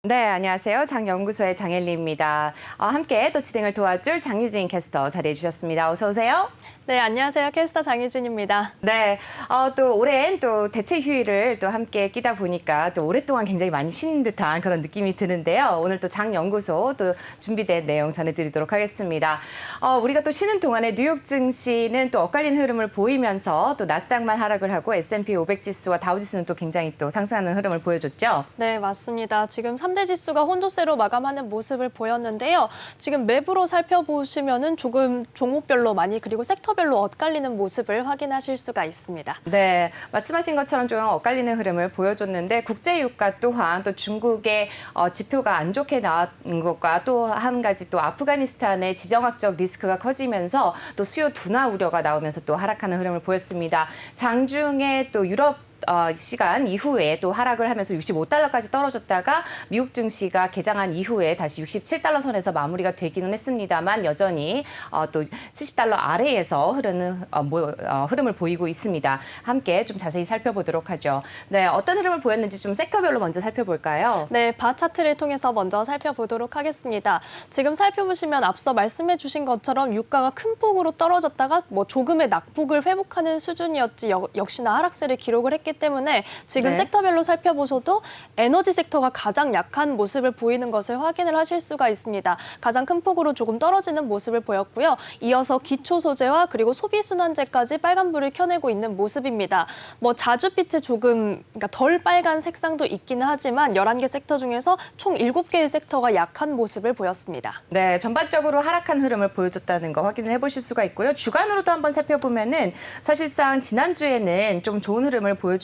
네, 안녕하세요. 장연구소의 장엘리입니다. 함께 또 진행을 도와줄 장유진 캐스터 자리해 주셨습니다. 어서 오세요. 네, 안녕하세요. 캐스터 장유진입니다. 네, 또 오랜 또 대체 휴일을 또 함께 끼다 보니까 또 오랫동안 굉장히 많이 쉰 듯한 그런 느낌이 드는데요. 오늘 또 장연구소 또 준비된 내용 전해드리도록 하겠습니다. 우리가 또 쉬는 동안에 뉴욕 증시는 또 엇갈린 흐름을 보이면서 또 나스닥만 하락을 하고 S&P 500 지수와 다우지수는 또 굉장히 또 상승하는 흐름을 보여줬죠. 네, 맞습니다. 지금 3대 지수가 혼조세로 마감하는 모습을 보였는데요. 지금 맵으로 살펴보시면은 조금 종목별로 많이 그리고 섹터별로 엇갈리는 모습을 확인하실 수가 있습니다. 네, 말씀하신 것처럼 좀 엇갈리는 흐름을 보여줬는데 국제유가 또한 또 중국의 지표가 안 좋게 나온 것과 또 한 가지 또 아프가니스탄의 지정학적 리스크가 커지면서 또 수요 둔화 우려가 나오면서 또 하락하는 흐름을 보였습니다. 장중에 또 유럽 시간 이후에 또 하락을 하면서 65달러까지 떨어졌다가 미국 증시가 개장한 이후에 다시 67달러 선에서 마무리가 되기는 했습니다만 여전히 또 70달러 아래에서 흐르는 흐름을 보이고 있습니다. 함께 좀 자세히 살펴보도록 하죠. 네, 어떤 흐름을 보였는지 좀 섹터별로 먼저 살펴볼까요? 네, 바 차트를 통해서 먼저 살펴보도록 하겠습니다. 지금 살펴보시면 앞서 말씀해 주신 것처럼 유가가 큰 폭으로 떨어졌다가 조금의 낙폭을 회복하는 수준이었지 역시나 하락세를 기록을 했기 때문에 지금 네. 섹터별로 살펴보셔도 에너지 섹터가 가장 약한 모습을 보이는 것을 확인을 하실 수가 있습니다. 가장 큰 폭으로 조금 떨어지는 모습을 보였고요. 이어서 기초 소재와 그리고 소비 순환재까지 빨간불을 켜내고 있는 모습입니다. 자주빛의 조금 그러니까 덜 빨간 색상도 있기는 하지만 11개 섹터 중에서 총 7개의 섹터가 약한 모습을 보였습니다. 네, 전반적으로 하락한 흐름을 보여줬다는 거 확인을 해보실 수가 있고요. 주간으로도 한번 살펴보면은 사실상 지난주에는 좀 좋은 흐름을 보여준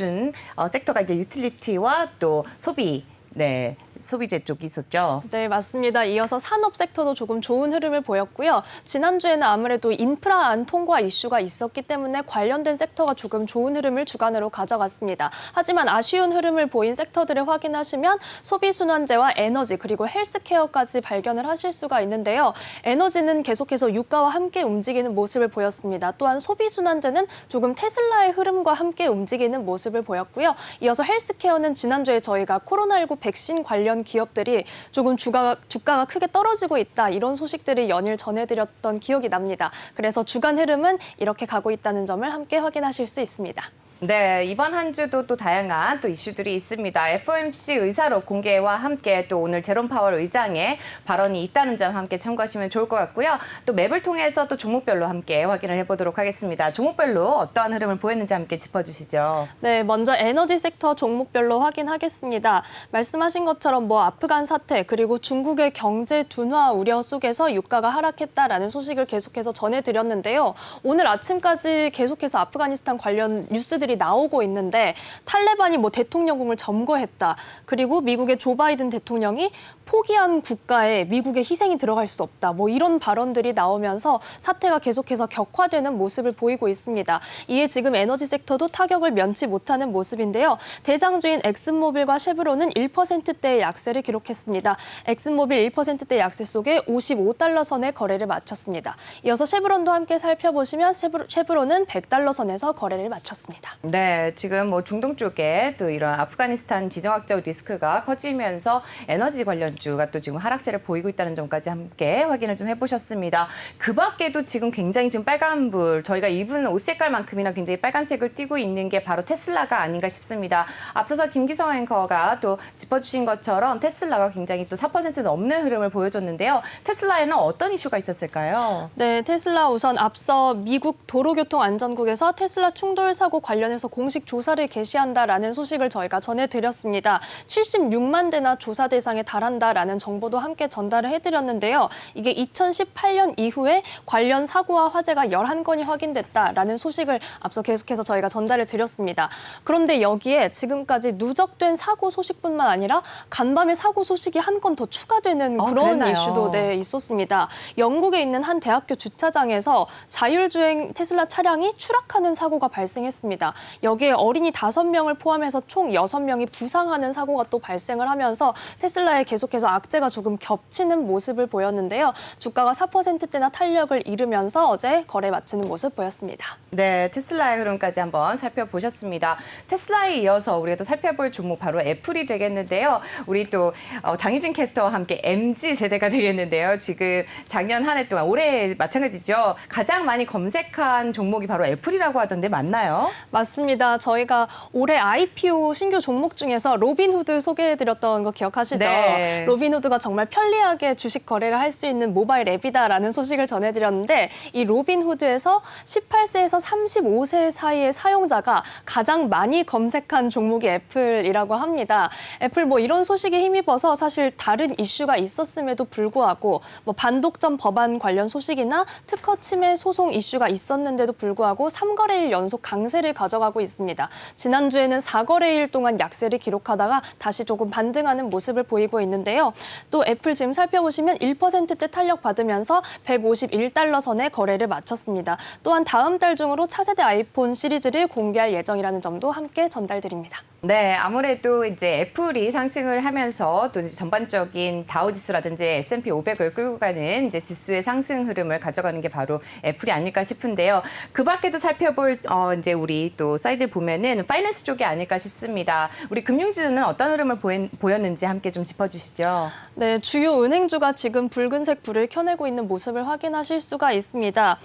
섹터가 이제 유틸리티와 또 소비, 네. 소비재 쪽이 있었죠. 네, 맞습니다. 이어서 산업 섹터도 조금 좋은 흐름을 보였고요. 지난주에는 아무래도 인프라 안 통과 이슈가 있었기 때문에 관련된 섹터가 조금 좋은 흐름을 주간으로 가져갔습니다. 하지만 아쉬운 흐름을 보인 섹터들을 확인하시면 소비순환재와 에너지 그리고 헬스케어까지 발견을 하실 수가 있는데요. 에너지는 계속해서 유가와 함께 움직이는 모습을 보였습니다. 또한 소비순환재는 조금 테슬라의 흐름과 함께 움직이는 모습을 보였고요. 이어서 헬스케어는 지난주에 저희가 코로나19 백신 관련 기업들이 조금 주가가 크게 떨어지고 있다 이런 소식들을 연일 전해드렸던 기억이 납니다. 그래서 주간 흐름은 이렇게 가고 있다는 점을 함께 확인하실 수 있습니다. 네, 이번 한 주도 또 다양한 또 이슈들이 있습니다. FOMC 의사록 공개와 함께 또 오늘 제롬 파월 의장의 발언이 있다는 점 함께 참고하시면 좋을 것 같고요. 또 맵을 통해서 또 종목별로 함께 확인을 해보도록 하겠습니다. 종목별로 어떠한 흐름을 보였는지 함께 짚어주시죠. 네, 먼저 에너지 섹터 종목별로 확인하겠습니다. 말씀하신 것처럼 아프간 사태 그리고 중국의 경제 둔화 우려 속에서 유가가 하락했다라는 소식을 계속해서 전해드렸는데요. 오늘 아침까지 계속해서 아프가니스탄 관련 뉴스들이 나오고 있는데 탈레반이 대통령궁을 점거했다. 그리고 미국의 조 바이든 대통령이 포기한 국가에 미국의 희생이 들어갈 수 없다. 이런 발언들이 나오면서 사태가 계속해서 격화되는 모습을 보이고 있습니다. 이에 지금 에너지 섹터도 타격을 면치 못하는 모습인데요. 대장주인 엑슨모빌과 쉐브론은 1%대의 약세를 기록했습니다. 엑슨모빌 1%대 약세 속에 55달러 선의 거래를 마쳤습니다. 이어서 쉐브론도 함께 살펴보시면 쉐브론은 100달러 선에서 거래를 마쳤습니다. 네, 지금 중동 쪽에 또 이런 아프가니스탄 지정학적 리스크가 커지면서 에너지 관련주가 또 지금 하락세를 보이고 있다는 점까지 함께 확인을 좀 해보셨습니다. 그 밖에도 지금 굉장히 지금 빨간불, 저희가 입은 옷 색깔만큼이나 굉장히 빨간색을 띠고 있는 게 바로 테슬라가 아닌가 싶습니다. 앞서서 김기성 앵커가 또 짚어주신 것처럼 테슬라가 굉장히 또 4% 넘는 흐름을 보여줬는데요. 테슬라에는 어떤 이슈가 있었을까요? 네, 테슬라 우선 앞서 미국 도로교통안전국에서 테슬라 충돌 사고 관련해서 공식 조사를 개시한다라는 소식을 저희가 전해드렸습니다. 76만 대나 조사 대상에 달한다라는 정보도 함께 전달을 해드렸는데요. 이게 2018년 이후에 관련 사고와 화재가 11건이 확인됐다라는 소식을 앞서 계속해서 저희가 전달을 드렸습니다. 그런데 여기에 지금까지 누적된 사고 소식뿐만 아니라 간밤에 사고 소식이 한 건 더 추가되는 그런 그랬나요? 이슈도 있었습니다. 영국에 있는 한 대학교 주차장에서 자율주행 테슬라 차량이 추락하는 사고가 발생했습니다. 여기에 어린이 5명을 포함해서 총 6명이 부상하는 사고가 또 발생을 하면서 테슬라에 계속해서 악재가 조금 겹치는 모습을 보였는데요. 주가가 4%대나 탄력을 잃으면서 어제 거래 마치는 모습 보였습니다. 네, 테슬라의 흐름까지 한번 살펴보셨습니다. 테슬라에 이어서 우리가 또 살펴볼 종목 바로 애플이 되겠는데요. 우리 또 장유진 캐스터와 함께 MZ 세대가 되겠는데요. 지금 작년 한 해 동안 올해 마찬가지죠. 가장 많이 검색한 종목이 바로 애플이라고 하던데 맞나요? 맞습니다. 저희가 올해 IPO 신규 종목 중에서 로빈후드 소개해드렸던 거 기억하시죠? 네. 로빈후드가 정말 편리하게 주식 거래를 할 수 있는 모바일 앱이다라는 소식을 전해드렸는데 이 로빈후드에서 18세에서 35세 사이의 사용자가 가장 많이 검색한 종목이 애플이라고 합니다. 애플 뭐 이런 소식에 힘입어서 사실 다른 이슈가 있었음에도 불구하고 뭐 반독점 법안 관련 소식이나 특허 침해 소송 이슈가 있었는데도 불구하고 3거래일 연속 강세를 가져가고 있습니다. 지난주에는 4거래일 동안 약세를 기록하다가 다시 조금 반등하는 모습을 보이고 있는데요. 또 애플 지금 살펴보시면 1%대 탄력 받으면서 151달러 선에 거래를 마쳤습니다. 또한 다음 달 중으로 차세대 아이폰 시리즈를 공개할 예정이라는 점도 함께 전달드립니다. 네, 아무래도 이제 애플이 상승을 하면서 또 이제 전반적인 다우지수라든지 S&P 500을 끌고 가는 이제 지수의 상승 흐름을 가져가는 게 바로 애플이 아닐까 싶은데요. 그 밖에도 살펴볼 이제 우리 또 사이드를 보면은 파이낸스 쪽이 아닐까 싶습니다. 우리 금융주는 어떤 흐름을 보였는지 함께 좀 짚어주시죠. 네, 주요 은행주가 지금 붉은색 불을 켜내고 있는 모습을 확인하실 수가 있습니다.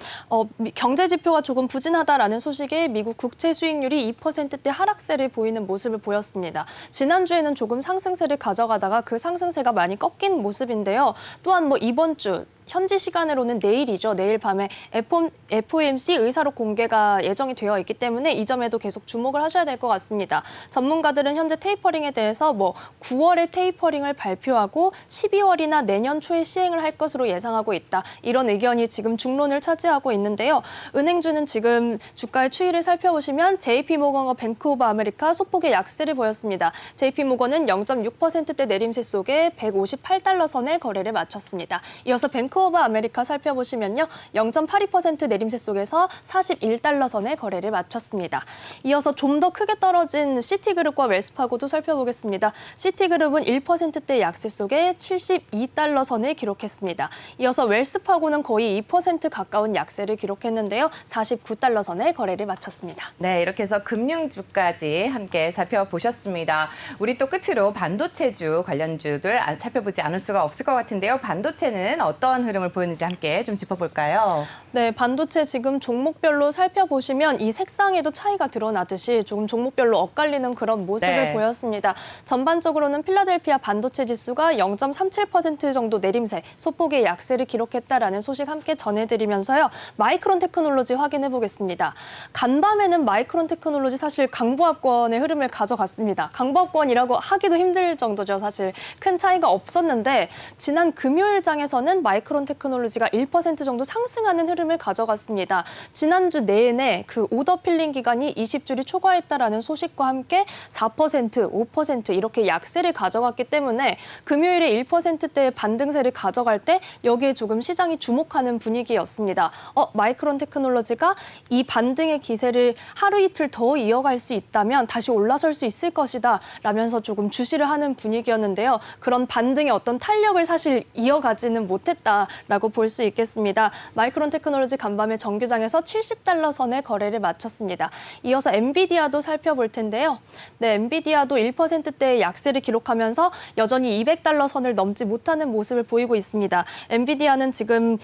경제 지표가 조금 부진하다라는 소식에 미국 국채 수익률이 2%대 하락세를 보이는 모습을 보였습니다. 지난주에는 조금 상승세를 가져가다가 그 상승세가 많이 꺾인 모습인데요. 또한 뭐 이번 주 현지 시간으로는 내일이죠. 내일 밤에 FOMC 의사록 공개가 예정이 되어 있기 때문에 이 점에도 계속 주목을 하셔야 될 것 같습니다. 전문가들은 현재 테이퍼링에 대해서 뭐 9월에 테이퍼링을 발표하고 12월이나 내년 초에 시행을 할 것으로 예상하고 있다. 이런 의견이 지금 중론을 차지하고 있는데요. 은행주는 지금 주가의 추이를 살펴보시면 JP모건과 뱅크 오브 아메리카 소폭의 약세를 보였습니다. JP모건은 0.6%대 내림세 속에 158달러 선에 거래를 마쳤습니다. 이어서 뱅크 오브 아메리카 살펴보시면요. 0.82% 내림세 속에서 41달러 선에 거래를 마쳤습니다. 이어서 좀 더 크게 떨어진 시티그룹과 웰스파고도 살펴보겠습니다. 시티그룹은 1%대 약세 속에 72달러 선을 기록했습니다. 이어서 웰스파고는 거의 2% 가까운 약세를 기록했는데요. 49달러 선에 거래를 마쳤습니다. 네, 이렇게 해서 금융주까지 함께 살펴보셨습니다. 우리 또 끝으로 반도체주 관련주들 살펴보지 않을 수가 없을 것 같은데요. 반도체는 어떤 흐름을 보이는지 함께 좀 짚어볼까요? 네, 반도체 지금 종목별로 살펴보시면 이 색상에도 차이가 드러나듯이 조금 종목별로 엇갈리는 그런 모습을 네. 보였습니다. 전반적으로는 필라델피아 반도체 지수가 0.37% 정도 내림세, 소폭의 약세를 기록했다라는 소식 함께 전해드리면서요. 마이크론 테크놀로지 확인해 보겠습니다. 간밤에는 마이크론 테크놀로지 사실 강보합권의 흐름을 가져갔습니다. 강보합권이라고 하기도 힘들 정도죠. 사실 큰 차이가 없었는데 지난 금요일장에서는 마이크론 테크놀로지가 1% 정도 상승하는 흐름을 가져갔습니다. 지난주 내내 그 오더 필링 기간이 20주를 초과했다라는 소식과 함께 4%, 5% 이렇게 약세를 가져갔기 때문에 금요일에 1%대의 반등세를 가져갈 때 여기에 조금 시장이 주목하는 분위기였습니다. 마이크론 테크놀로지가 이 반등의 기세를 하루 이틀 더 이어갈 수 있다면 다시 올라설 수 있을 것이다 라면서 조금 주시를 하는 분위기였는데요. 그런 반등의 어떤 탄력을 사실 이어가지는 못했다라고 볼 수 있겠습니다. 마이크론 테크놀로지 간밤에 정규장에서 70달러 선에 거래를 마쳤습니다. 이어서 엔비디아도 살펴볼 텐데요. 네, 엔비디아도 1%대의 약세를 기록하면서 여전히 200달러 선을 넘지 못하는 모습을 보이고 있습니다. 엔비디아는 지금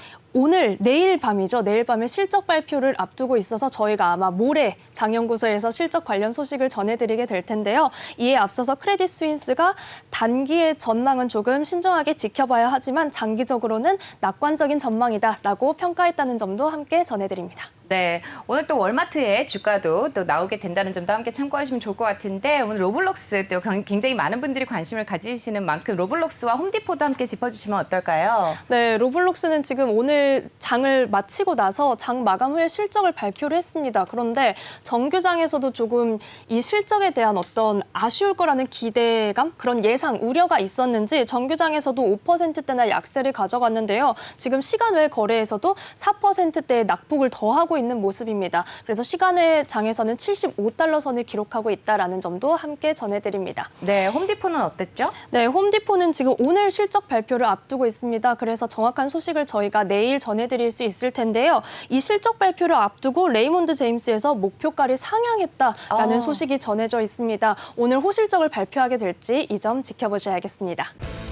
내일 밤이죠. 내일 밤에 실적 발표를 앞두고 있어서 저희가 아마 모레 장연구소에서 실적 관련 소식을 전해드리게 될 텐데요. 이에 앞서서 크레딧 스위스가 단기의 전망은 조금 신중하게 지켜봐야 하지만 장기적으로는 낙관적인 전망이다라고 평가했다는 점도 함께 전해드립니다. 네, 오늘 또 월마트의 주가도 또 나오게 된다는 점도 함께 참고하시면 좋을 것 같은데 오늘 로블록스 또 굉장히 많은 분들이 관심을 가지시는 만큼 로블록스와 홈디포도 함께 짚어주시면 어떨까요? 네, 로블록스는 지금 오늘 장을 마치고 나서 장 마감 후에 실적을 발표를 했습니다. 그런데 정규장에서도 조금 이 실적에 대한 어떤 아쉬울 거라는 기대감, 그런 예상, 우려가 있었는지 정규장에서도 5%대나 약세를 가져갔는데요. 지금 시간 외 거래에서도 4%대의 낙폭을 더하고 있는 모습입니다. 그래서 시간의 장에서는 75달러 선을 기록하고 있다라는 점도 함께 전해드립니다. 네, 홈디포는 어땠죠? 네, 홈디포는 지금 오늘 실적 발표를 앞두고 있습니다. 그래서 정확한 소식을 저희가 내일 전해드릴 수 있을 텐데요. 이 실적 발표를 앞두고 레이몬드 제임스에서 목표가를 상향했다라는 소식이 전해져 있습니다. 오늘 호실적을 발표하게 될지 이 점 지켜보셔야겠습니다.